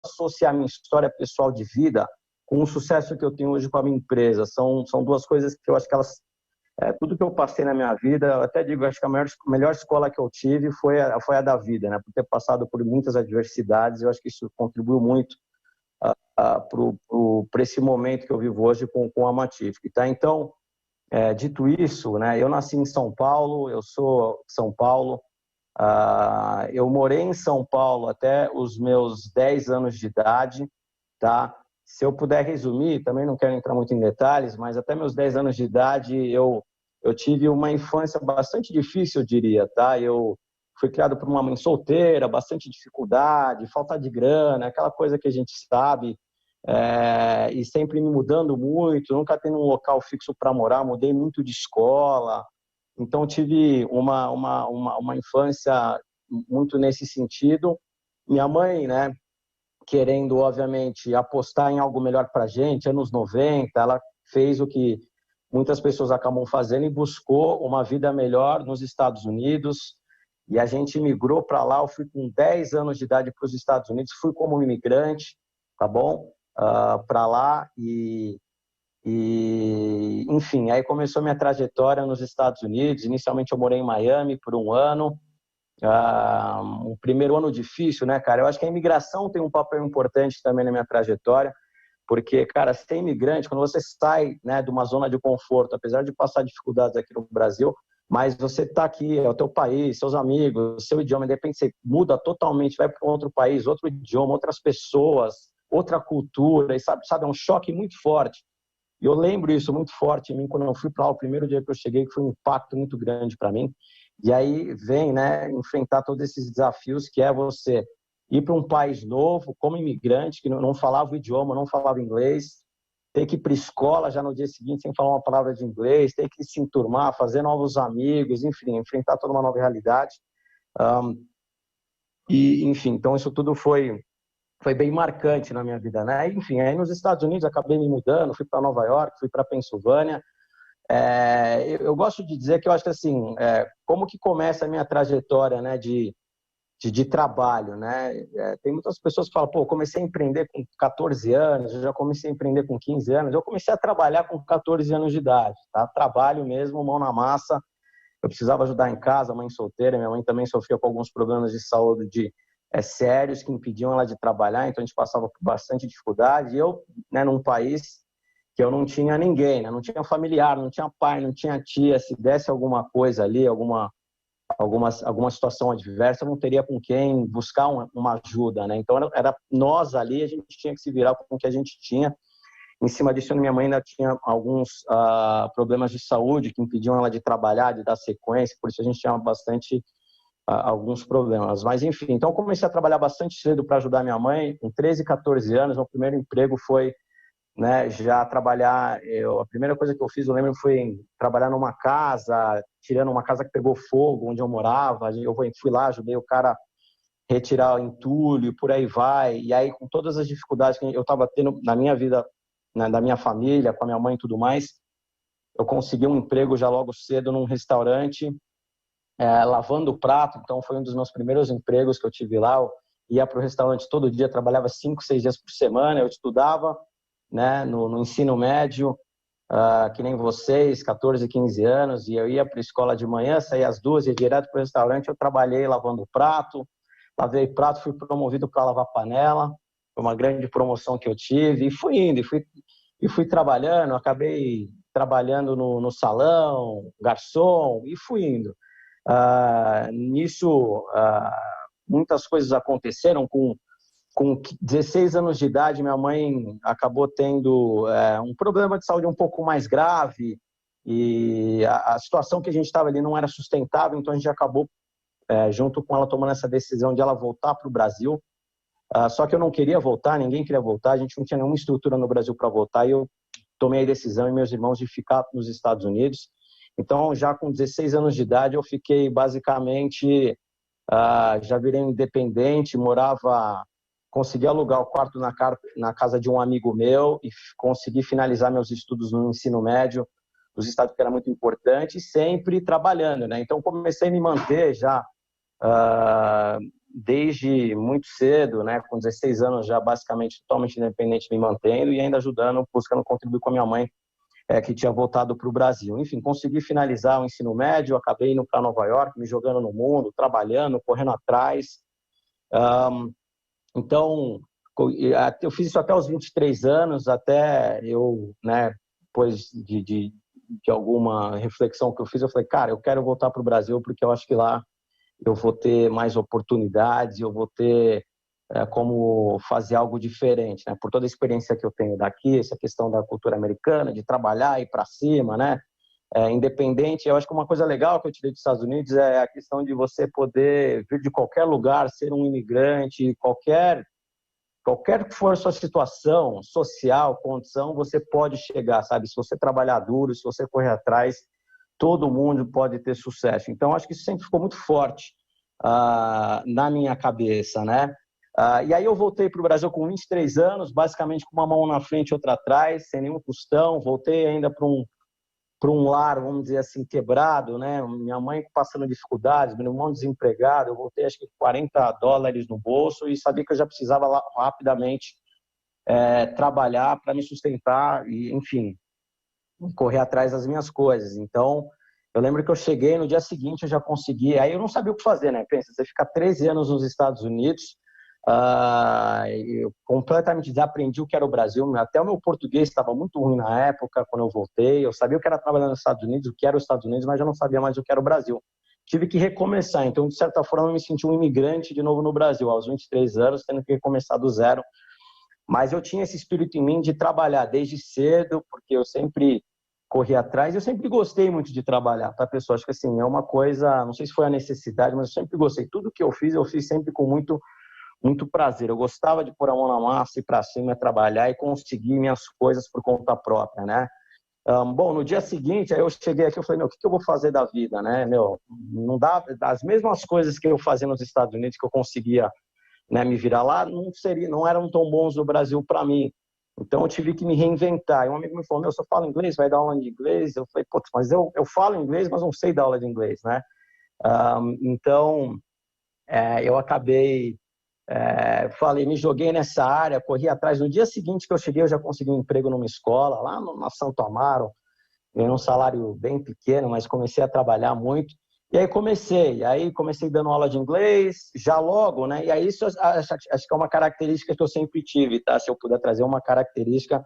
associar minha história pessoal de vida com o sucesso que eu tenho hoje com a minha empresa. São duas coisas que eu acho que elas... tudo que eu passei na minha vida, eu até digo, acho que a melhor escola que eu tive foi a da vida, né? Por ter passado por muitas adversidades, eu acho que isso contribuiu muito para esse momento que eu vivo hoje com a Matific, tá? Então, dito isso, né, eu nasci em São Paulo, eu sou de São Paulo, eu morei em São Paulo até os meus 10 anos de idade, tá? Se eu puder resumir, também não quero entrar muito em detalhes, mas até meus 10 anos de idade eu tive uma infância bastante difícil, eu diria, tá? Eu fui criado por uma mãe solteira, bastante dificuldade, falta de grana, aquela coisa que a gente sabe, e sempre me mudando muito, nunca tendo um local fixo para morar, mudei muito de escola, então tive uma infância muito nesse sentido. Minha mãe, né, querendo, obviamente, apostar em algo melhor para a gente, anos 90, ela fez o que muitas pessoas acabam fazendo e buscou uma vida melhor nos Estados Unidos, e a gente migrou para lá. Eu fui com 10 anos de idade para os Estados Unidos, fui como imigrante, tá bom? Para lá enfim, aí começou minha trajetória nos Estados Unidos. Inicialmente eu morei em Miami por um ano, um primeiro ano difícil, né, cara? Eu acho que a imigração tem um papel importante também na minha trajetória, porque, cara, ser imigrante, quando você sai, né, de uma zona de conforto, apesar de passar dificuldades aqui no Brasil, mas você está aqui, é o teu país, seus amigos, seu idioma, de repente você muda totalmente, vai para outro país, outro idioma, outras pessoas, outra cultura, e sabe, é um choque muito forte. E eu lembro isso muito forte em mim quando eu fui para lá, o primeiro dia que eu cheguei, que foi um impacto muito grande para mim. E aí vem, né, enfrentar todos esses desafios, que é você ir para um país novo, como imigrante, que não falava o idioma, não falava inglês, ter que ir para a escola já no dia seguinte sem falar uma palavra de inglês, ter que se enturmar, fazer novos amigos, enfim, enfrentar toda uma nova realidade. Enfim, então isso tudo foi bem marcante na minha vida, né? Enfim, aí nos Estados Unidos acabei me mudando, fui para Nova York, fui para Pensilvânia. Eu gosto de dizer que eu acho que assim, como que começa a minha trajetória, né, de trabalho, né? Tem muitas pessoas que falam, pô, comecei a empreender com 14 anos, eu já comecei a empreender com 15 anos, eu comecei a trabalhar com 14 anos de idade, tá? Trabalho mesmo, mão na massa. Eu precisava ajudar em casa, mãe solteira, minha mãe também sofria com alguns problemas de saúde sérios que impediam ela de trabalhar, então a gente passava por bastante dificuldade. E eu, né, num país que eu não tinha ninguém, né? Não tinha familiar, não tinha pai, não tinha tia, se desse alguma coisa ali, alguma situação adversa, eu não teria com quem buscar uma ajuda, né? Então era nós ali, a gente tinha que se virar com o que a gente tinha. Em cima disso, minha mãe ainda tinha alguns problemas de saúde que impediam ela de trabalhar, de dar sequência, por isso a gente tinha bastante alguns problemas. Mas enfim, então eu comecei a trabalhar bastante cedo para ajudar minha mãe. Com 13, 14 anos, meu primeiro emprego foi, né, já trabalhar. A primeira coisa que eu fiz, eu lembro, foi trabalhar numa casa, tirando uma casa que pegou fogo, onde eu morava. Eu fui lá, ajudei o cara a retirar o entulho, por aí vai. E aí, com todas as dificuldades que eu estava tendo na minha vida, né, da minha família, com a minha mãe e tudo mais, eu consegui um emprego já logo cedo num restaurante, lavando o prato. Então foi um dos meus primeiros empregos que eu tive lá. Eu ia para o restaurante todo dia, trabalhava 5, 6 dias por semana. Eu estudava, né, no ensino médio, que nem vocês, 14, 15 anos, e eu ia para a escola de manhã, saía às 2, ia direto para o restaurante. Eu trabalhei lavando o prato, lavei prato, fui promovido para lavar panela. Foi uma grande promoção que eu tive, e fui indo, e fui trabalhando. Acabei trabalhando no salão, garçom, e fui indo. Nisso, muitas coisas aconteceram. Com 16 anos de idade, minha mãe acabou tendo um problema de saúde um pouco mais grave, e a situação que a gente estava ali não era sustentável, então a gente acabou, junto com ela, tomando essa decisão de ela voltar para o Brasil. Só que eu não queria voltar, ninguém queria voltar, a gente não tinha nenhuma estrutura no Brasil para voltar, e eu tomei a decisão, e meus irmãos, de ficar nos Estados Unidos. Então, já com 16 anos de idade, eu fiquei basicamente, já virei independente, consegui alugar o quarto na casa de um amigo meu e consegui finalizar meus estudos no ensino médio dos Estados Unidos, que era muito importante, sempre trabalhando, né? Então, comecei a me manter já desde muito cedo, né, com 16 anos já basicamente totalmente independente, me mantendo e ainda ajudando, buscando contribuir com a minha mãe, que tinha voltado para o Brasil. Enfim, consegui finalizar o ensino médio, acabei indo para Nova York, me jogando no mundo, trabalhando, correndo atrás. Então, eu fiz isso até os 23 anos, até eu, né, depois de alguma reflexão que eu fiz, eu falei, cara, eu quero voltar para o Brasil porque eu acho que lá eu vou ter mais oportunidades, eu vou ter como fazer algo diferente, né? Por toda a experiência que eu tenho daqui, essa questão da cultura americana, de trabalhar e ir para cima, né? Independente, eu acho que uma coisa legal que eu tirei dos Estados Unidos é a questão de você poder vir de qualquer lugar, ser um imigrante, qualquer que for a sua situação social, condição, você pode chegar, sabe? Se você trabalhar duro, se você correr atrás, todo mundo pode ter sucesso. Então, acho que isso sempre ficou muito forte na minha cabeça, né? E aí eu voltei para o Brasil com 23 anos, basicamente com uma mão na frente e outra atrás, sem nenhum tostão. Voltei ainda para um lar, vamos dizer assim, quebrado, né? Minha mãe passando dificuldades, meu irmão desempregado. Eu voltei, acho que com $40 no bolso e sabia que eu já precisava lá, rapidamente trabalhar para me sustentar e, enfim, correr atrás das minhas coisas. Então, eu lembro que eu cheguei, no dia seguinte eu já consegui, aí eu não sabia o que fazer, né? Pensa, você fica 13 anos nos Estados Unidos, eu completamente desaprendi o que era o Brasil, até o meu português estava muito ruim na época, quando eu voltei, eu sabia o que era trabalhar nos Estados Unidos, o que era os Estados Unidos, mas eu não sabia mais o que era o Brasil. Tive que recomeçar, então, de certa forma, eu me senti um imigrante de novo no Brasil, aos 23 anos, tendo que recomeçar do zero. Mas eu tinha esse espírito em mim de trabalhar desde cedo, porque eu sempre corri atrás, eu sempre gostei muito de trabalhar, tá, pessoal? Acho que assim, é uma coisa, não sei se foi a necessidade, mas eu sempre gostei. Tudo que eu fiz sempre com muito prazer. Eu gostava de pôr a mão na massa, ir para cima, trabalhar e conseguir minhas coisas por conta própria, né? Bom, no dia seguinte, aí eu cheguei aqui, eu falei, meu, o que eu vou fazer da vida, né? Meu, não dá, as mesmas coisas que eu fazia nos Estados Unidos, que eu conseguia, né, me virar lá, não eram tão bons no Brasil para mim. Então eu tive que me reinventar. E um amigo me falou, meu, você fala inglês, vai dar aula de inglês? Eu falei, putz, mas eu falo inglês, mas não sei dar aula de inglês, né? Então, eu acabei, me joguei nessa área, corri atrás. No dia seguinte que eu cheguei, eu já consegui um emprego numa escola, lá na Santo Amaro, ganhei um salário bem pequeno, mas comecei a trabalhar muito. E aí comecei dando aula de inglês, já logo, né? E aí isso acho que é uma característica que eu sempre tive, tá? Se eu puder trazer uma característica,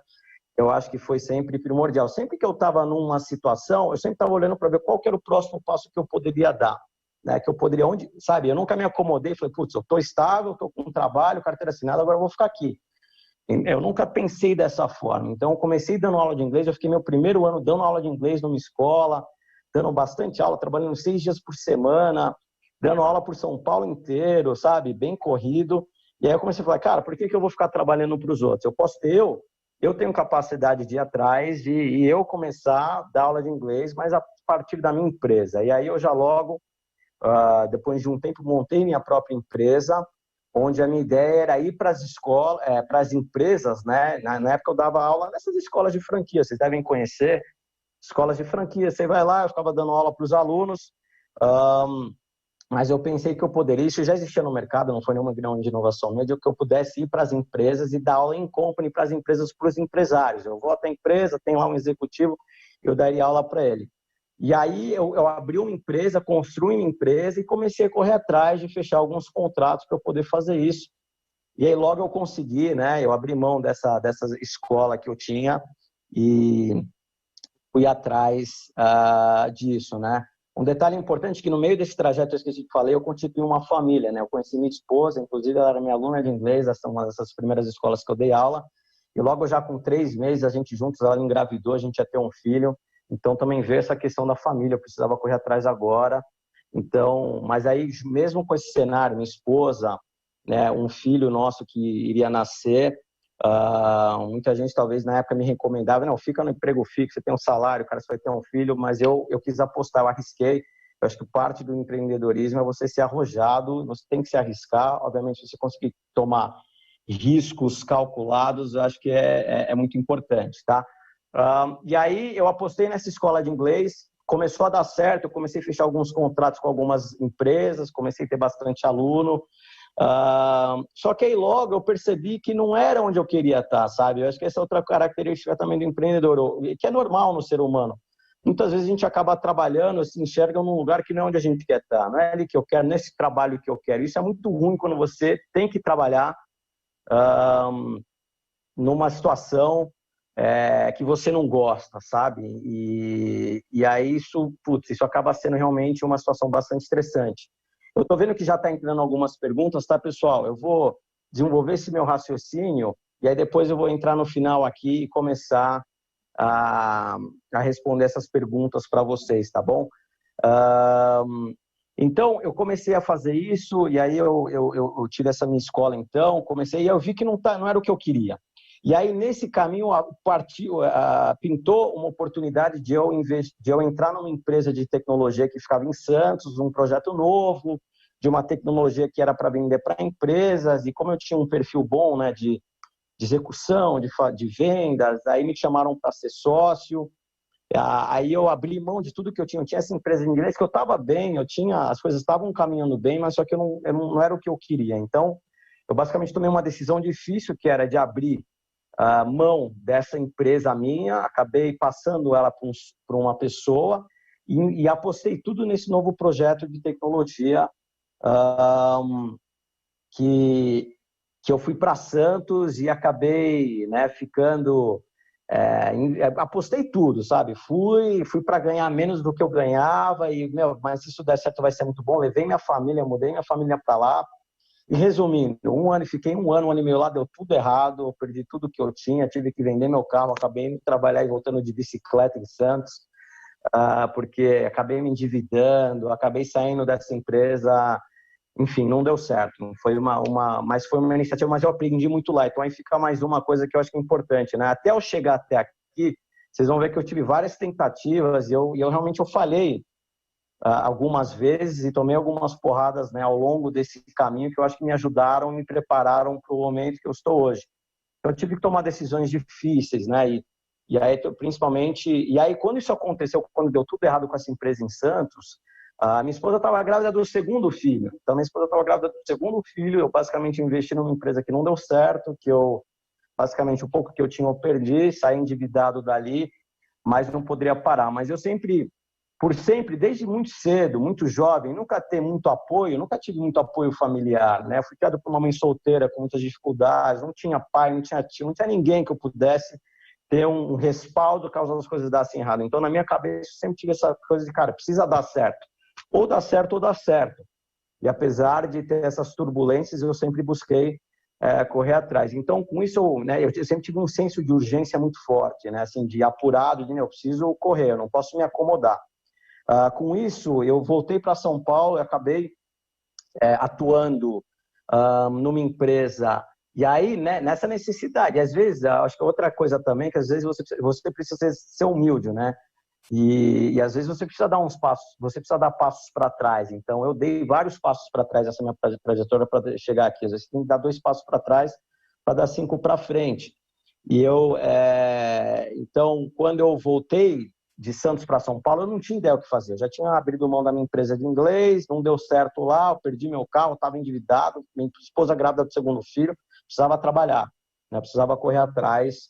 eu acho que foi sempre primordial. Sempre que eu estava numa situação, eu sempre estava olhando para ver qual que era o próximo passo que eu poderia dar, né? Que eu poderia, sabe? Eu nunca me acomodei, falei, putz, eu estou estável, estou com um trabalho, carteira assinada, agora eu vou ficar aqui. Eu nunca pensei dessa forma. Então, eu comecei dando aula de inglês, eu fiquei meu primeiro ano dando aula de inglês numa escola, dando bastante aula, trabalhando 6 dias por semana, dando aula por São Paulo inteiro, sabe? Bem corrido. E aí eu comecei a falar, cara, por que eu vou ficar trabalhando para os outros? Eu posso ter eu tenho capacidade de ir atrás e eu começar a dar aula de inglês, mas a partir da minha empresa. E aí eu já logo, depois de um tempo, montei minha própria empresa, onde a minha ideia era ir para as escolas, para as empresas, né? Na época eu dava aula nessas escolas de franquia, vocês devem conhecer, escolas de franquia. Você vai lá, eu ficava dando aula para os alunos, mas eu pensei que eu poderia, isso já existia no mercado, não foi nenhuma grande inovação minha, de que eu pudesse ir para as empresas e dar aula em company para as empresas, para os empresários. Eu vou até a empresa, tem lá um executivo, eu daria aula para ele. E aí eu abri uma empresa, construí uma empresa e comecei a correr atrás de fechar alguns contratos para eu poder fazer isso. E aí logo eu consegui, né? Eu abri mão dessa escola que eu tinha e fui atrás disso, né? Um detalhe importante é que no meio desse trajeto que eu falei, eu constituí uma família, né? Eu conheci minha esposa, inclusive ela era minha aluna de inglês, essa é uma dessas primeiras escolas que eu dei aula. E logo já com 3 meses, a gente juntos, ela engravidou, a gente ia ter um filho. Então também veio essa questão da família, eu precisava correr atrás agora. Então, mas aí mesmo com esse cenário, minha esposa, né, um filho nosso que iria nascer, muita gente talvez na época me recomendava, não, fica no emprego fixo, você tem um salário, cara, você vai ter um filho, mas eu quis apostar, eu arrisquei. Eu acho que parte do empreendedorismo é você ser arrojado, você tem que se arriscar, obviamente se você conseguir tomar riscos calculados, eu acho que é muito importante, tá? E aí eu apostei nessa escola de inglês, começou a dar certo, eu comecei a fechar alguns contratos com algumas empresas, comecei a ter bastante aluno, Só que aí logo eu percebi que não era onde eu queria estar, sabe? Eu acho que essa é outra característica também do empreendedor, que é normal no ser humano. Muitas vezes a gente acaba trabalhando, se enxerga num lugar que não é onde a gente quer estar, não é ali que eu quero, nesse trabalho que eu quero. Isso é muito ruim quando você tem que trabalhar numa situação que você não gosta, sabe? E aí isso acaba sendo realmente uma situação bastante estressante. Eu estou vendo que já está entrando algumas perguntas, tá, pessoal? Eu vou desenvolver esse meu raciocínio e aí depois eu vou entrar no final aqui e começar a responder essas perguntas para vocês, tá bom? Então, eu comecei a fazer isso e aí eu tive essa minha escola, então, comecei e eu vi que não era o que eu queria. E aí, nesse caminho, pintou uma oportunidade de eu entrar numa empresa de tecnologia que ficava em Santos, um projeto novo, de uma tecnologia que era para vender para empresas, e como eu tinha um perfil bom, né, de execução, de vendas, aí me chamaram para ser sócio. Aí eu abri mão de tudo que eu tinha. Eu tinha essa empresa de inglês que eu estava bem, as coisas estavam caminhando bem, mas só que eu não era o que eu queria. Então, eu basicamente tomei uma decisão difícil, que era de abrir a mão dessa empresa minha, acabei passando ela para uma pessoa e apostei tudo nesse novo projeto de tecnologia que eu fui para Santos e acabei, né, ficando... apostei tudo, sabe? Fui para ganhar menos do que eu ganhava e, mas se isso der certo vai ser muito bom. Levei minha família, mudei minha família para lá. E resumindo, fiquei um ano e meio lá, deu tudo errado, perdi tudo que eu tinha, tive que vender meu carro, acabei indo trabalhar e voltando de bicicleta em Santos, porque acabei me endividando, acabei saindo dessa empresa, enfim, não deu certo. Mas foi uma iniciativa, mas eu aprendi muito lá. Então aí fica mais uma coisa que eu acho que é importante, né? Até eu chegar até aqui, vocês vão ver que eu tive várias tentativas e eu realmente falhei algumas vezes e tomei algumas porradas, né, ao longo desse caminho que eu acho que me ajudaram, me prepararam para o momento que eu estou hoje. Então, eu tive que tomar decisões difíceis, né, e aí principalmente, e aí quando isso aconteceu, quando deu tudo errado com essa empresa em Santos, a minha esposa estava grávida do segundo filho. Então, minha esposa estava grávida do segundo filho, eu basicamente investi numa empresa que não deu certo, que eu, basicamente, o pouco que eu tinha eu perdi, saí endividado dali, mas não poderia parar. Mas eu sempre, desde muito cedo, muito jovem, nunca tive muito apoio familiar, né? Fui criado por uma mãe solteira com muitas dificuldades, não tinha pai, não tinha tio, não tinha ninguém que eu pudesse ter um respaldo caso as coisas dassem errado. Então, na minha cabeça, eu sempre tive essa coisa de, cara, precisa dar certo. Ou dá certo ou dá certo. E apesar de ter essas turbulências, eu sempre busquei correr atrás. Então, com isso, eu sempre tive um senso de urgência muito forte, né? Assim, de apurado, eu preciso correr, eu não posso me acomodar. Com isso, eu voltei para São Paulo e acabei atuando numa empresa. E aí, né, nessa necessidade, às vezes, acho que outra coisa também, que às vezes você precisa ser humilde, né? E às vezes você precisa dar uns passos, você precisa dar passos para trás. Então, eu dei vários passos para trás nessa minha trajetória para chegar aqui. Às vezes, você tem que dar 2 passos para trás para dar 5 para frente. E então, quando eu voltei de Santos para São Paulo, eu não tinha ideia o que fazer. Eu já tinha abrido mão da minha empresa de inglês, não deu certo lá, eu perdi meu carro, estava endividado, minha esposa grávida do segundo filho, precisava trabalhar, né? Precisava correr atrás.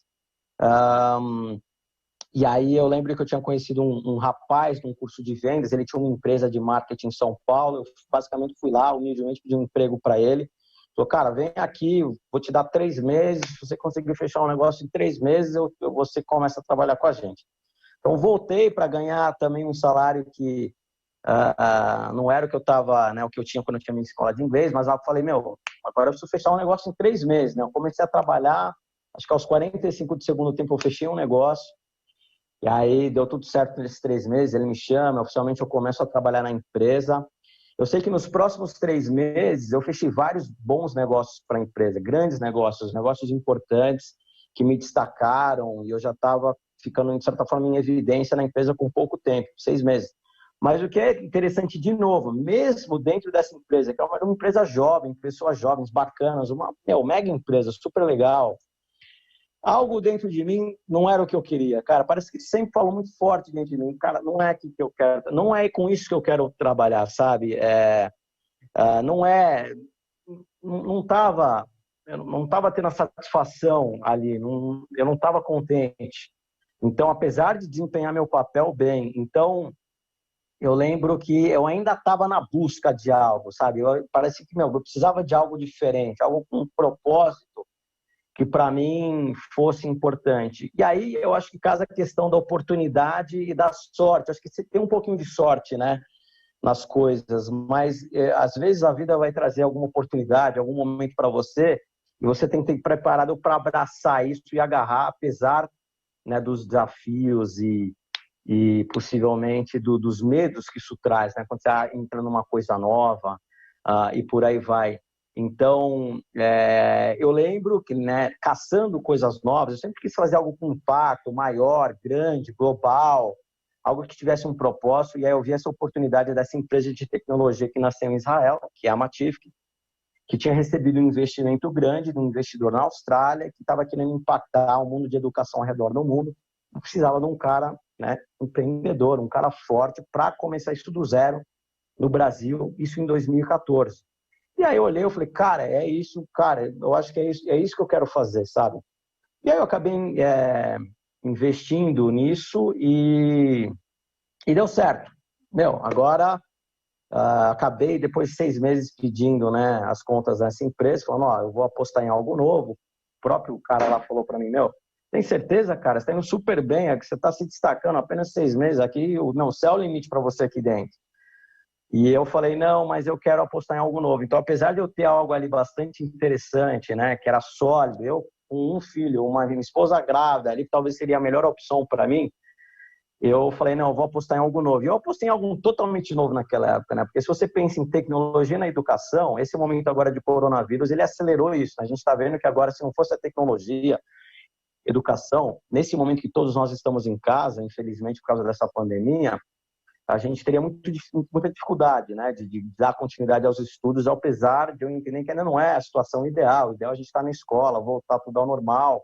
E aí eu lembro que eu tinha conhecido um rapaz num curso de vendas, ele tinha uma empresa de marketing em São Paulo, eu basicamente fui lá, humildemente pedi um emprego para ele. Falou, cara, vem aqui, vou te dar 3 meses, se você conseguir fechar um negócio em 3 meses, você começa a trabalhar com a gente. Então, voltei para ganhar também um salário que não era o que eu estava, né, o que eu tinha quando eu tinha minha escola de inglês, mas eu falei, agora eu preciso fechar um negócio em 3 meses, né? Eu comecei a trabalhar, acho que aos 45 do segundo tempo eu fechei um negócio, e aí deu tudo certo nesses 3 meses, ele me chama, oficialmente eu começo a trabalhar na empresa. Eu sei que nos próximos 3 meses eu fechei vários bons negócios para a empresa, grandes negócios, negócios importantes que me destacaram e eu já estava ficando, de certa forma, em evidência na empresa com pouco tempo, 6 meses. Mas o que é interessante, de novo, mesmo dentro dessa empresa, que é uma empresa jovem, pessoas jovens, bacanas, uma mega empresa, super legal, algo dentro de mim não era o que eu queria, cara. Parece que sempre falou muito forte dentro de mim, cara, não é aqui que eu quero, não é com isso que eu quero trabalhar, sabe? Não é não estava eu não estava tendo a satisfação ali, eu não estava contente. Então, apesar de desempenhar meu papel bem, então eu lembro que eu ainda estava na busca de algo, sabe? Parece que eu precisava de algo diferente, algo com um propósito que para mim fosse importante. E aí eu acho que casa a questão da oportunidade e da sorte. Acho que você tem um pouquinho de sorte, né, nas coisas, mas às vezes a vida vai trazer alguma oportunidade, algum momento para você, e você tem que estar preparado para abraçar isso e agarrar, apesar, né, dos desafios e possivelmente dos medos que isso traz, né? Quando você entra numa coisa nova e por aí vai. Então, eu lembro que, né, caçando coisas novas, eu sempre quis fazer algo com impacto maior, grande, global, algo que tivesse um propósito, e aí eu vi essa oportunidade dessa empresa de tecnologia que nasceu em Israel, que é a Matific, que tinha recebido um investimento grande de um investidor na Austrália, que estava querendo impactar o mundo de educação ao redor do mundo. Eu precisava de um cara, né, empreendedor, um cara forte para começar isso do zero no Brasil, isso em 2014. E aí eu olhei e falei, cara, é isso, cara, eu acho que é isso que eu quero fazer, sabe? E aí eu acabei investindo nisso e deu certo. Agora acabei depois de 6 meses pedindo, né, as contas dessa empresa, falando, eu vou apostar em algo novo. O próprio cara lá falou para mim, tem certeza, cara? Você está indo super bem, é que você está se destacando apenas 6 meses aqui, não, céu é o limite para você aqui dentro. E eu falei, não, mas eu quero apostar em algo novo. Então, apesar de eu ter algo ali bastante interessante, né, que era sólido, eu com um filho, uma esposa grávida, ali talvez seria a melhor opção para mim, eu falei, não, eu vou apostar em algo novo. E eu apostei em algo totalmente novo naquela época, né? Porque se você pensa em tecnologia na educação, esse momento agora de coronavírus, ele acelerou isso. A gente está vendo que agora, se não fosse a tecnologia, educação, nesse momento que todos nós estamos em casa, infelizmente por causa dessa pandemia, a gente teria muita dificuldade, né, de dar continuidade aos estudos, apesar de eu entender que ainda não é a situação ideal. O ideal é a gente estar na escola, voltar tudo ao normal,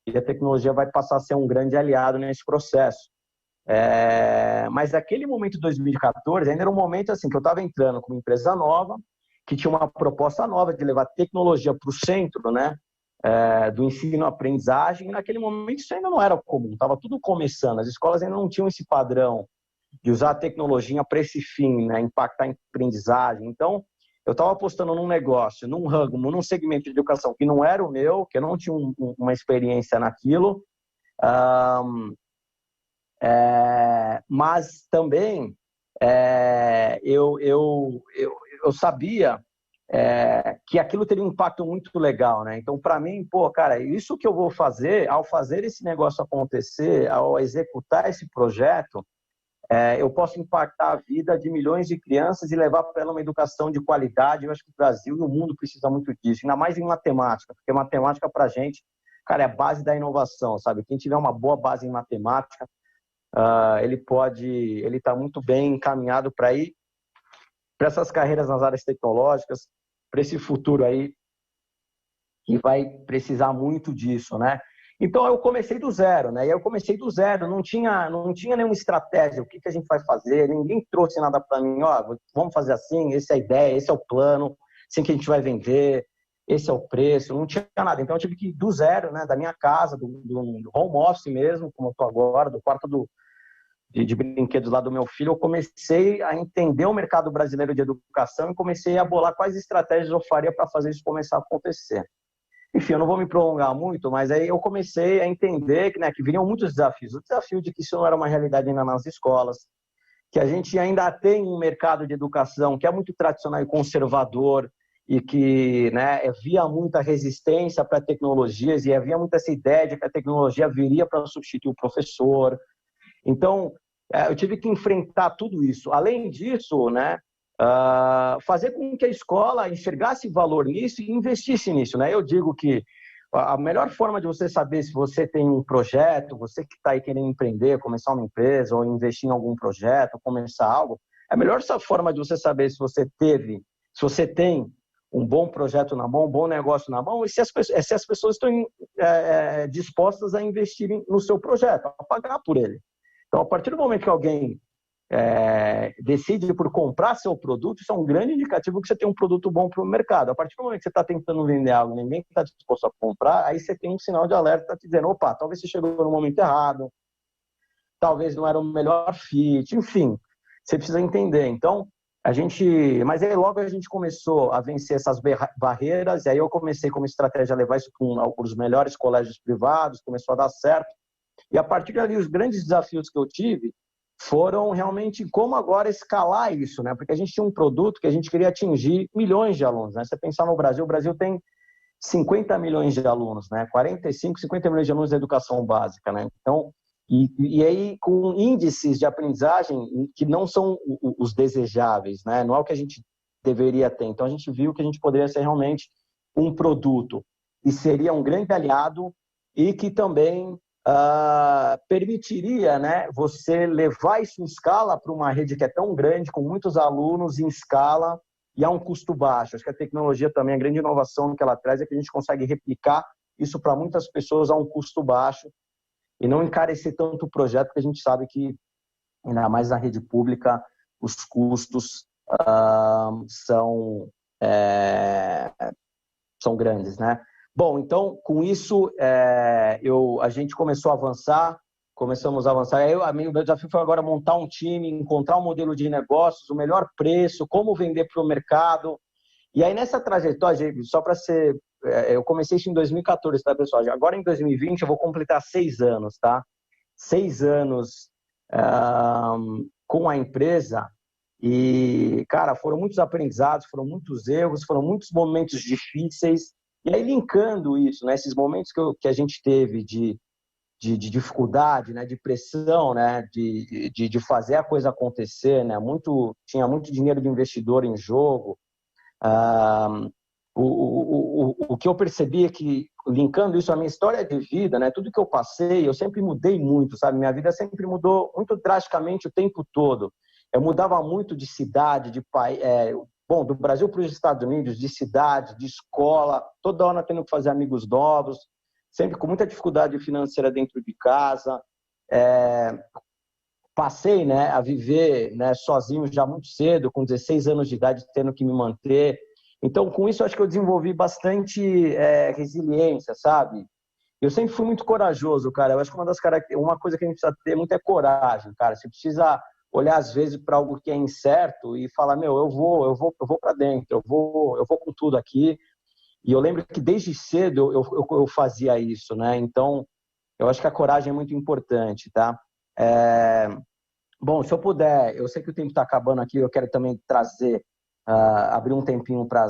e a tecnologia vai passar a ser um grande aliado nesse processo. Mas naquele momento de 2014, ainda era um momento assim, que eu estava entrando com uma empresa nova, que tinha uma proposta nova de levar tecnologia para o centro, né, do ensino-aprendizagem. E naquele momento isso ainda não era comum, estava tudo começando, as escolas ainda não tinham esse padrão de usar a tecnologia para esse fim, né, impactar em aprendizagem. Então, eu estava apostando num negócio, num ramo, num segmento de educação que não era o meu, que eu não tinha uma experiência naquilo, mas também eu sabia que aquilo teria um impacto muito legal, né? Então, para mim, cara, isso que eu vou fazer, ao fazer esse negócio acontecer, ao executar esse projeto, eu posso impactar a vida de milhões de crianças e levar para ela uma educação de qualidade. Eu acho que o Brasil e o mundo precisam muito disso, ainda mais em matemática, porque matemática para a gente, cara, é a base da inovação, sabe? Quem tiver uma boa base em matemática, ele está muito bem encaminhado para ir para essas carreiras nas áreas tecnológicas, para esse futuro aí que vai precisar muito disso, né? Então eu comecei do zero, né? E eu comecei do zero, não tinha nenhuma estratégia, o que a gente vai fazer, ninguém trouxe nada para mim, vamos fazer assim, essa é a ideia, esse é o plano, assim que a gente vai vender, esse é o preço, não tinha nada. Então eu tive que ir do zero, né? Da minha casa, do home office mesmo, como eu estou agora, do quarto de brinquedos lá do meu filho, eu comecei a entender o mercado brasileiro de educação e comecei a bolar quais estratégias eu faria para fazer isso começar a acontecer. Enfim, eu não vou me prolongar muito, mas aí eu comecei a entender que, né, que viriam muitos desafios. O desafio de que isso não era uma realidade ainda nas escolas, que a gente ainda tem um mercado de educação que é muito tradicional e conservador e que, né, havia muita resistência para tecnologias e havia muita essa ideia de que a tecnologia viria para substituir o professor. Então, eu tive que enfrentar tudo isso. Além disso, né, fazer com que a escola enxergasse valor nisso e investisse nisso, né? Eu digo que a melhor forma de você saber se você tem um projeto, você que está aí querendo empreender, começar uma empresa ou investir em algum projeto, começar algo, a melhor forma de você saber se você tem um bom projeto na mão, um bom negócio na mão, e se as pessoas estão dispostas a investirem no seu projeto, a pagar por ele. Então, a partir do momento que alguém decide por comprar seu produto, isso é um grande indicativo que você tem um produto bom para o mercado. A partir do momento que você está tentando vender algo, ninguém está disposto a comprar, aí você tem um sinal de alerta te dizendo, opa, talvez você chegou no momento errado, talvez não era o melhor fit, enfim, você precisa entender. Então, mas aí logo a gente começou a vencer essas barreiras, e aí eu comecei como estratégia a levar isso para os melhores colégios privados, começou a dar certo, e a partir dali os grandes desafios que eu tive foram realmente como agora escalar isso, né? Porque a gente tinha um produto que a gente queria atingir milhões de alunos, né? Você pensar no Brasil, o Brasil tem 50 milhões de alunos, né? 45, 50 milhões de alunos da educação básica, né? Então, e aí com índices de aprendizagem que não são os desejáveis, né? Não é o que a gente deveria ter. Então, a gente viu que a gente poderia ser realmente um produto e seria um grande aliado e que também permitiria, né, você levar isso em escala para uma rede que é tão grande, com muitos alunos em escala e a um custo baixo. Acho que a tecnologia também, a grande inovação que ela traz é que a gente consegue replicar isso para muitas pessoas a um custo baixo e não encarecer tanto o projeto, porque a gente sabe que, ainda mais na rede pública, os custos são grandes, né? Bom, então, com isso, a gente começou a avançar, começamos a avançar. O meu desafio foi agora montar um time, encontrar um modelo de negócios, o melhor preço, como vender para o mercado. E aí, nessa trajetória, só para ser... eu comecei isso em 2014, tá, pessoal? Agora, em 2020, eu vou completar 6 anos, tá? 6 anos com a empresa. E, cara, foram muitos aprendizados, foram muitos erros, foram muitos momentos difíceis. E aí, linkando isso, né, esses momentos que a gente teve de dificuldade, né, de pressão, né, de fazer a coisa acontecer, né, tinha muito dinheiro de investidor em jogo. O que eu percebi é que, linkando isso à minha história de vida, né, tudo que eu passei, eu sempre mudei muito, sabe? Minha vida sempre mudou muito drasticamente o tempo todo. Eu mudava muito de cidade, de país, do Brasil para os Estados Unidos, de cidade, de escola, toda hora tendo que fazer amigos novos, sempre com muita dificuldade financeira dentro de casa. Passei, né, a viver, né, sozinho já muito cedo, com 16 anos de idade, tendo que me manter. Então, com isso, eu acho que eu desenvolvi bastante resiliência, sabe? Eu sempre fui muito corajoso, cara. Eu acho que uma coisa que a gente precisa ter muito é coragem, cara. Você precisa olhar às vezes para algo que é incerto e falar, meu, eu vou para dentro, eu vou com tudo aqui. E eu lembro que desde cedo eu fazia isso, né? Então, eu acho que a coragem é muito importante, tá? Bom, se eu puder, eu sei que o tempo está acabando aqui, eu quero também abrir um tempinho para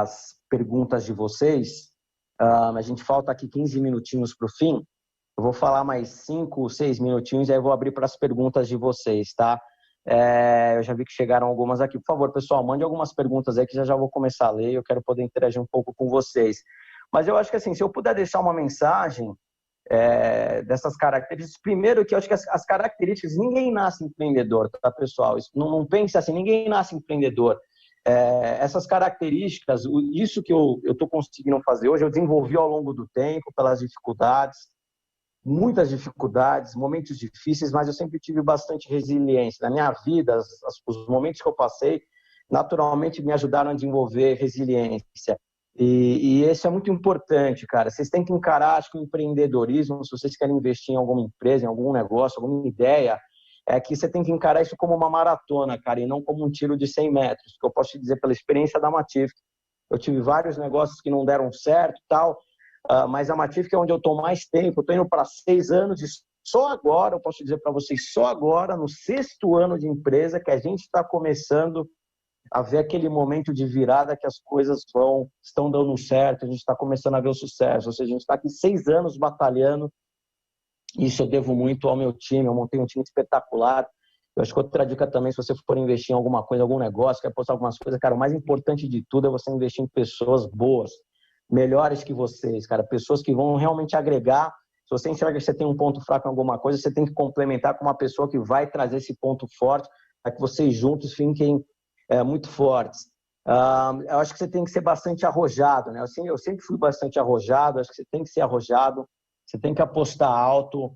as perguntas de vocês. A gente falta aqui 15 minutinhos para o fim. Eu vou falar mais 5, 6 minutinhos e aí eu vou abrir para as perguntas de vocês, tá? Eu já vi que chegaram algumas aqui. Por favor, pessoal, mande algumas perguntas aí que já vou começar a ler e eu quero poder interagir um pouco com vocês. Mas eu acho que, assim, se eu puder deixar uma mensagem dessas características, primeiro que eu acho que as características, ninguém nasce empreendedor, tá, pessoal? Não pense assim, ninguém nasce empreendedor. Essas características, isso que eu estou conseguindo fazer hoje, eu desenvolvi ao longo do tempo, pelas dificuldades, muitas dificuldades, momentos difíceis, mas eu sempre tive bastante resiliência. Na minha vida, os momentos que eu passei, naturalmente me ajudaram a desenvolver resiliência. E isso é muito importante, cara. Vocês têm que encarar, acho que o empreendedorismo, se vocês querem investir em alguma empresa, em algum negócio, alguma ideia, é que você tem que encarar isso como uma maratona, cara, e não como um tiro de 100 metros. Que eu posso te dizer pela experiência da Matific. Eu tive vários negócios que não deram certo e tal, mas a Matific é onde eu estou mais tempo. Eu estou indo para 6 anos e só agora, eu posso dizer para vocês, só agora, no 6º ano de empresa, que a gente está começando a ver aquele momento de virada que as coisas estão dando certo, a gente está começando a ver o sucesso. Ou seja, a gente está aqui 6 anos batalhando. Isso eu devo muito ao meu time. Eu montei um time espetacular. Eu acho que outra dica também, se você for investir em alguma coisa, algum negócio, quer postar algumas coisas, cara, o mais importante de tudo é você investir em pessoas boas, melhores que vocês, cara, pessoas que vão realmente agregar. Se você enxerga que você tem um ponto fraco em alguma coisa, você tem que complementar com uma pessoa que vai trazer esse ponto forte para que vocês juntos fiquem muito fortes. Eu acho que você tem que ser bastante arrojado, né? Eu sempre fui bastante arrojado, acho que você tem que ser arrojado, você tem que apostar alto,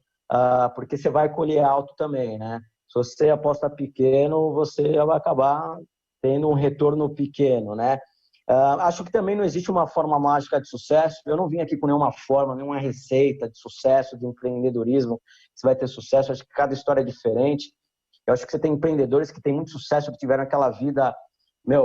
porque você vai colher alto também, né? Se você aposta pequeno, você vai acabar tendo um retorno pequeno, né? Acho que também não existe uma forma mágica de sucesso. Eu não vim aqui com nenhuma forma, nenhuma receita de sucesso, de empreendedorismo. Você vai ter sucesso. Acho que cada história é diferente. Eu acho que você tem empreendedores que têm muito sucesso, que tiveram aquela vida,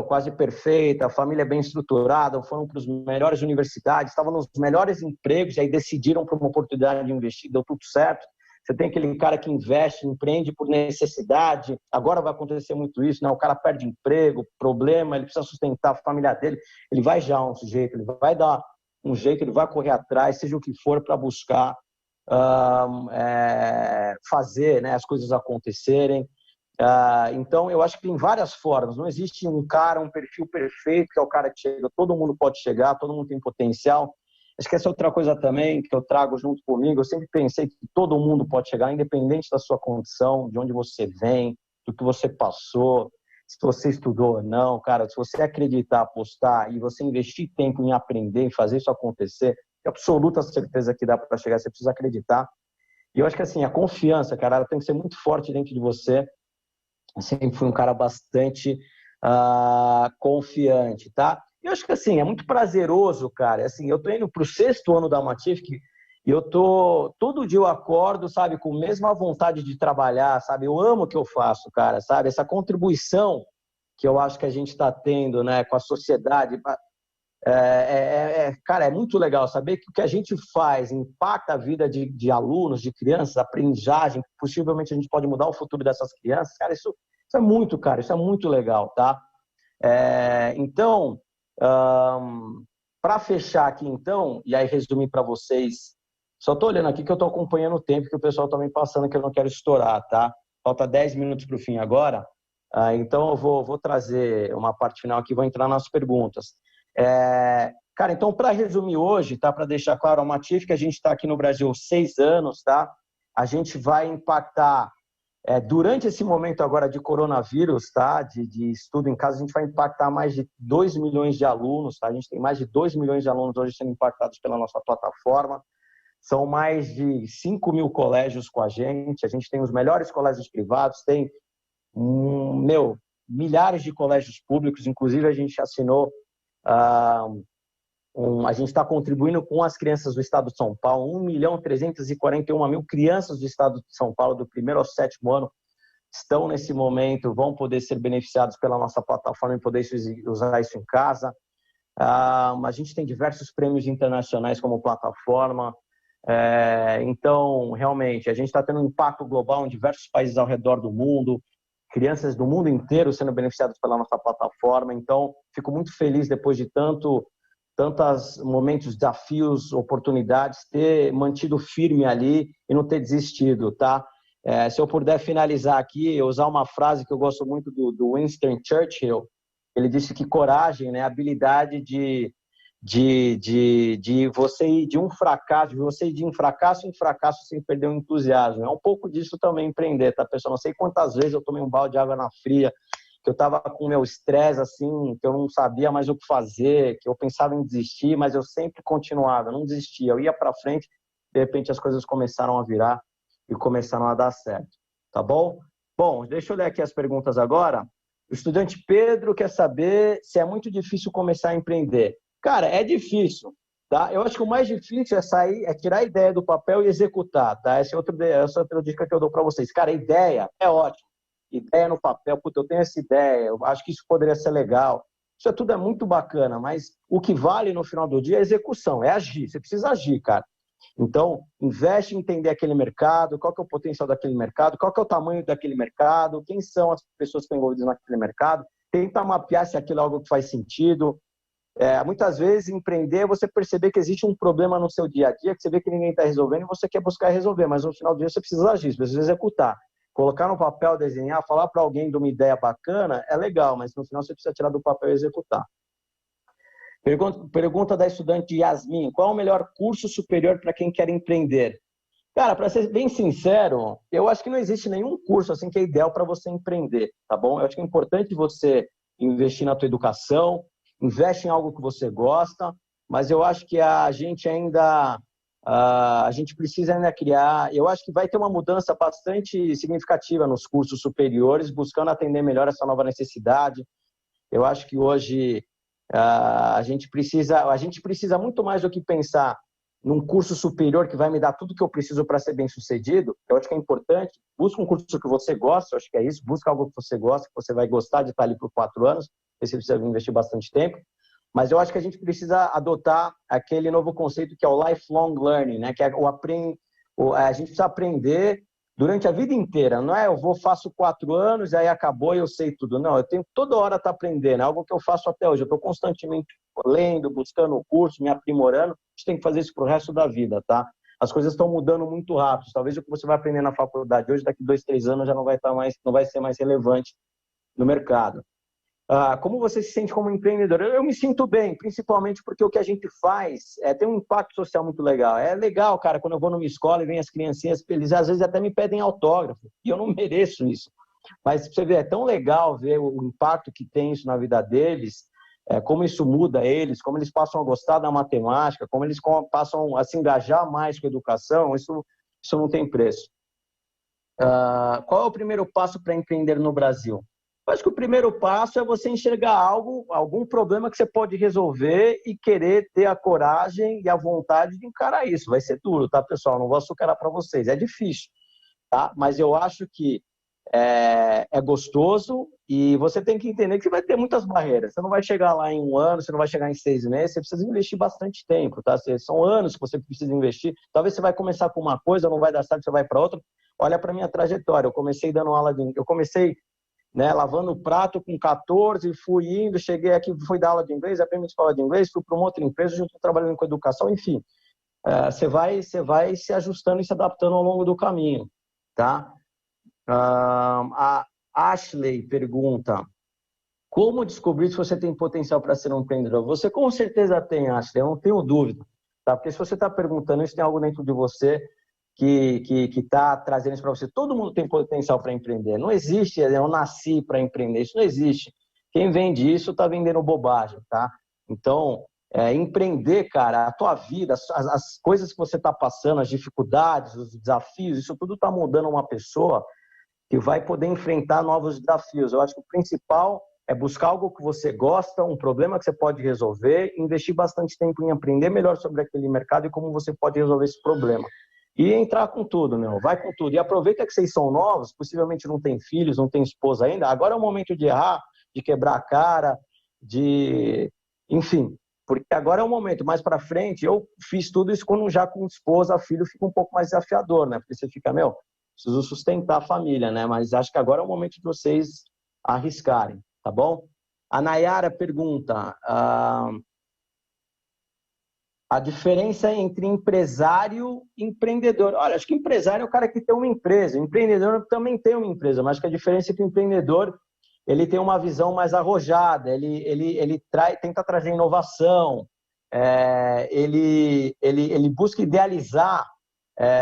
quase perfeita, a família bem estruturada, foram para as melhores universidades, estavam nos melhores empregos, e aí decidiram por uma oportunidade de investir, deu tudo certo. Você tem aquele cara que investe, empreende por necessidade. Agora vai acontecer muito isso, né? O cara perde emprego, problema, ele precisa sustentar a família dele. Ele vai dar um jeito, ele vai dar um jeito, ele vai correr atrás, seja o que for, para buscar fazer, né, as coisas acontecerem. Então, eu acho que tem várias formas. Não existe um perfil perfeito, que é o cara que chega. Todo mundo pode chegar, todo mundo tem potencial. Acho que essa é outra coisa também que eu trago junto comigo. Eu sempre pensei que todo mundo pode chegar, independente da sua condição, de onde você vem, do que você passou, se você estudou ou não. Cara, se você acreditar, apostar e você investir tempo em aprender, em fazer isso acontecer, tenho absoluta certeza que dá para chegar. Você precisa acreditar. E eu acho que assim, a confiança, cara, ela tem que ser muito forte dentro de você. Eu sempre fui um cara bastante confiante, tá? Eu acho que assim, é muito prazeroso, cara. Assim, eu tô indo pro 6º ano da Matific e todo dia eu acordo, sabe, com a mesma vontade de trabalhar, sabe? Eu amo o que eu faço, cara, sabe? Essa contribuição que eu acho que a gente está tendo, né, com a sociedade, cara, é muito legal saber que o que a gente faz impacta a vida de alunos, de crianças, aprendizagem, possivelmente a gente pode mudar o futuro dessas crianças. Cara, isso é muito, cara, isso é muito legal, tá? Então, para fechar aqui, então, e aí resumir para vocês, só estou olhando aqui que eu estou acompanhando o tempo que o pessoal está me passando, que eu não quero estourar, tá? Falta 10 minutos para o fim agora, então eu vou trazer uma parte final aqui, vou entrar nas perguntas. Cara, então, para resumir hoje, tá? Para deixar claro, a Matific, a gente está aqui no Brasil 6 anos, tá? A gente vai impactar durante esse momento agora de coronavírus, tá? De estudo em casa, a gente vai impactar mais de 2 milhões de alunos, tá? A gente tem mais de 2 milhões de alunos hoje sendo impactados pela nossa plataforma. São mais de 5 mil colégios com a gente tem os melhores colégios privados, tem, milhares de colégios públicos, inclusive a gente assinou, a gente está contribuindo com as crianças do estado de São Paulo, 1.341.000 crianças do estado de São Paulo, do 1º ao 7º ano, estão nesse momento, vão poder ser beneficiados pela nossa plataforma e poder usar isso em casa. A gente tem diversos prêmios internacionais como plataforma. Então, realmente, a gente está tendo um impacto global em diversos países ao redor do mundo, crianças do mundo inteiro sendo beneficiadas pela nossa plataforma. Então, fico muito feliz depois de tantos momentos, desafios, oportunidades, ter mantido firme ali e não ter desistido, tá? Se eu puder finalizar aqui, eu usar uma frase que eu gosto muito do Winston Churchill. Ele disse que coragem, né, a habilidade de você ir de um fracasso em fracasso sem perder o entusiasmo. É um pouco disso também empreender, tá, pessoal? Não sei quantas vezes eu tomei um balde de água na fria, que eu estava com o meu estresse, assim, que eu não sabia mais o que fazer, que eu pensava em desistir, mas eu sempre continuava, não desistia. Eu ia para frente, de repente as coisas começaram a virar e começaram a dar certo, tá bom? Bom, deixa eu ler aqui as perguntas agora. O estudante Pedro quer saber se é muito difícil começar a empreender. Cara, é difícil, tá? Eu acho que o mais difícil é tirar a ideia do papel e executar, tá? Essa é outra dica que eu dou para vocês. Cara, a ideia é ótima. Ideia no papel, puta, eu tenho essa ideia, eu acho que isso poderia ser legal. Isso tudo é muito bacana, mas o que vale no final do dia é a execução, é agir. Você precisa agir, cara. Então, investe em entender aquele mercado, qual que é o potencial daquele mercado, qual que é o tamanho daquele mercado, quem são as pessoas que estão envolvidas naquele mercado, tenta mapear se aquilo é algo que faz sentido. Muitas vezes, empreender é você perceber que existe um problema no seu dia a dia, que você vê que ninguém está resolvendo e você quer buscar resolver, mas no final do dia você precisa agir, você precisa executar. Colocar no papel, desenhar, falar para alguém de uma ideia bacana é legal, mas no final você precisa tirar do papel e executar. Pergunta da estudante Yasmin: qual é o melhor curso superior para quem quer empreender? Cara, para ser bem sincero, eu acho que não existe nenhum curso assim que é ideal para você empreender, tá bom? Eu acho que é importante você investir na tua educação, investe em algo que você gosta, mas eu acho que a gente ainda A gente precisa ainda criar, eu acho que vai ter uma mudança bastante significativa nos cursos superiores, buscando atender melhor essa nova necessidade. Eu acho que hoje a gente precisa muito mais do que pensar num curso superior que vai me dar tudo que eu preciso para ser bem-sucedido. Eu acho que é importante. Busca um curso que você gosta, eu acho que é isso. Busca algo que você gosta, que você vai gostar de estar ali por 4 anos. Você precisa investir bastante tempo. Mas eu acho que a gente precisa adotar aquele novo conceito que é o lifelong learning, né? Que é a gente precisa aprender durante a vida inteira. Não é eu faço 4 anos e aí acabou e eu sei tudo. Não, eu tenho toda hora estar aprendendo. É algo que eu faço até hoje. Eu estou constantemente lendo, buscando o curso, me aprimorando. A gente tem que fazer isso para o resto da vida, tá? As coisas estão mudando muito rápido. Talvez o que você vai aprender na faculdade hoje, daqui 2, 3 anos, já não vai ser mais relevante no mercado. Como você se sente como empreendedor? Eu me sinto bem, principalmente porque o que a gente faz tem um impacto social muito legal. É legal, cara, quando eu vou numa escola e vem as criancinhas, eles às vezes até me pedem autógrafo, e eu não mereço isso. Mas você vê, é tão legal ver o impacto que tem isso na vida deles, como isso muda eles, como eles passam a gostar da matemática, como eles passam a se engajar mais com a educação, isso não tem preço. Qual é o primeiro passo para empreender no Brasil? Eu acho que o primeiro passo é você enxergar algum problema que você pode resolver e querer ter a coragem e a vontade de encarar isso. Vai ser duro, tá, pessoal? Não vou açucarar para vocês. É difícil, tá? Mas eu acho que é gostoso e você tem que entender que você vai ter muitas barreiras. Você não vai chegar lá em 1 ano, você não vai chegar em 6 meses, você precisa investir bastante tempo, tá? São anos que você precisa investir. Talvez você vai começar com uma coisa, não vai dar certo, você vai para outra. Olha para a minha trajetória. Eu comecei dando aula eu comecei lavando o prato com 14, fui indo, cheguei aqui, fui dar aula de inglês, aprendi escola de inglês, fui para uma outra empresa, junto trabalhando com educação, enfim. Você vai se ajustando e se adaptando ao longo do caminho, tá? A Ashley pergunta, como descobrir se você tem potencial para ser um empreendedor? Você com certeza tem, Ashley, eu não tenho dúvida, tá? Porque se você está perguntando isso, tem algo dentro de você que está trazendo isso para você. Todo mundo tem potencial para empreender. Não existe, eu nasci para empreender. Isso não existe. Quem vende isso está vendendo bobagem, tá? Então, empreender, cara, a tua vida, as coisas que você está passando, as dificuldades, os desafios, isso tudo está mudando uma pessoa que vai poder enfrentar novos desafios. Eu acho que o principal é buscar algo que você gosta, um problema que você pode resolver, investir bastante tempo em aprender melhor sobre aquele mercado e como você pode resolver esse problema. E entrar com tudo, meu. Vai com tudo. E aproveita que vocês são novos, possivelmente não tem filhos, não tem esposa ainda. Agora é o momento de errar, de quebrar a cara, enfim. Porque agora é o momento. Mais para frente, eu fiz tudo isso quando já com esposa, filho, fica um pouco mais desafiador, né? Porque você fica, preciso sustentar a família, né? Mas acho que agora é o momento de vocês arriscarem, tá bom? A Nayara pergunta... A diferença entre empresário e empreendedor. Olha, acho que empresário é o cara que tem uma empresa. Empreendedor também tem uma empresa, mas acho que a diferença é que o empreendedor ele tem uma visão mais arrojada, ele tenta trazer inovação, ele busca idealizar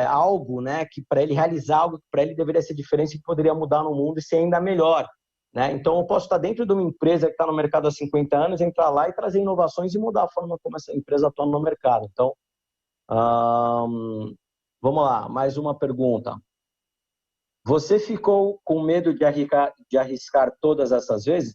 algo, né, que para ele realizar algo que para ele deveria ser diferente, que poderia mudar no mundo e ser ainda melhor. Né? Então, eu posso estar dentro de uma empresa que está no mercado há 50 anos, entrar lá e trazer inovações e mudar a forma como essa empresa atua no mercado. Então, vamos lá, mais uma pergunta. Você ficou com medo de arriscar todas essas vezes?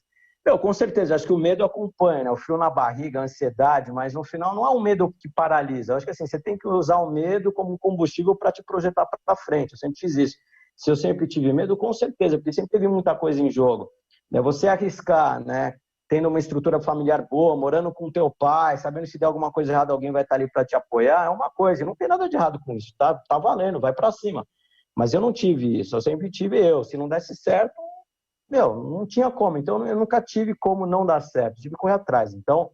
Com certeza, acho que o medo acompanha, né? O frio na barriga, a ansiedade, mas no final não é um medo que paralisa. Eu acho que assim, você tem que usar o medo como combustível para te projetar para frente. Eu sempre fiz isso. Se eu sempre tive medo, com certeza, porque sempre teve muita coisa em jogo. Você arriscar, né? Tendo uma estrutura familiar boa, morando com teu pai, sabendo se der alguma coisa errada, alguém vai estar ali para te apoiar, é uma coisa. Não tem nada de errado com isso, tá valendo, vai para cima. Mas eu não tive isso, eu sempre tive eu. Se não desse certo, não tinha como. Então, eu nunca tive como não dar certo, tive que correr atrás. Então,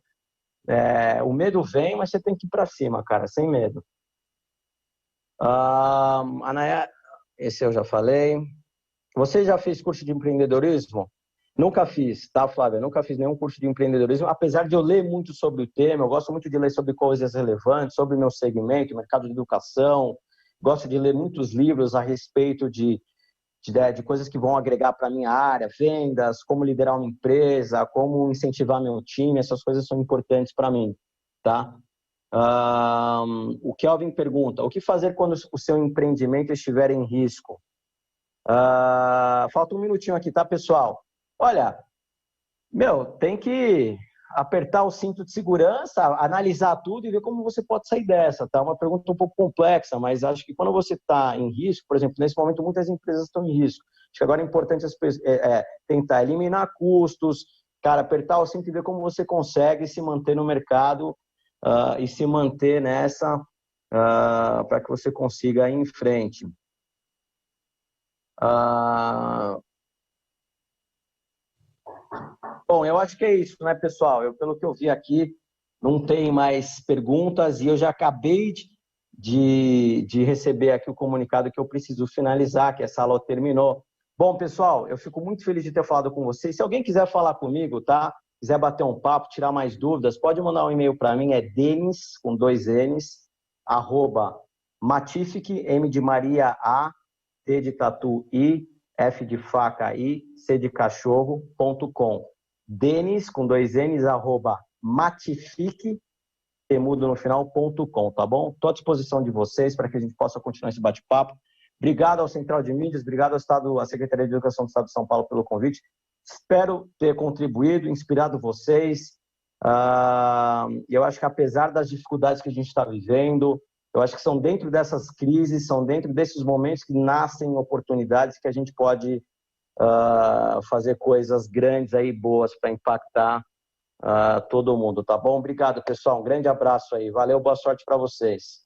o medo vem, mas você tem que ir para cima, cara, sem medo. Esse eu já falei. Você já fez curso de empreendedorismo? Nunca fiz, tá, Flávia? Nunca fiz nenhum curso de empreendedorismo, apesar de eu ler muito sobre o tema, eu gosto muito de ler sobre coisas relevantes, sobre o meu segmento, mercado de educação, gosto de ler muitos livros a respeito de coisas que vão agregar para a minha área, vendas, como liderar uma empresa, como incentivar meu time, essas coisas são importantes para mim, tá? O Kelvin pergunta, o que fazer quando o seu empreendimento estiver em risco? Falta um minutinho aqui, tá, pessoal? Olha, tem que apertar o cinto de segurança, analisar tudo e ver como você pode sair dessa, tá? Uma pergunta um pouco complexa, mas acho que quando você está em risco, por exemplo, nesse momento muitas empresas estão em risco. Acho que agora é importante tentar eliminar custos, cara, apertar o cinto e ver como você consegue se manter no mercado e se manter nessa para que você consiga ir em frente. Bom, eu acho que é isso, né, pessoal? Pelo que eu vi aqui, não tem mais perguntas e eu já acabei de receber aqui o comunicado que eu preciso finalizar, que essa aula terminou. Bom, pessoal, eu fico muito feliz de ter falado com vocês. Se alguém quiser falar comigo, tá? Quiser bater um papo, tirar mais dúvidas, pode mandar um e-mail para mim, é denis, com 2 N's, @matific, M de Maria A, T de Tatu I, F de faca I, C de cachorro.com. Denis, com 2 N's, @matific, temudo no final.com, tá bom? Estou à disposição de vocês para que a gente possa continuar esse bate-papo. Obrigado ao Central de Mídias, obrigado à Secretaria de Educação do Estado de São Paulo pelo convite. Espero ter contribuído, inspirado vocês. Eu acho que apesar das dificuldades que a gente está vivendo, eu acho que são dentro dessas crises, são dentro desses momentos que nascem oportunidades que a gente pode fazer coisas grandes aí, boas, para impactar todo mundo, tá bom? Obrigado, pessoal. Um grande abraço aí. Valeu, boa sorte para vocês.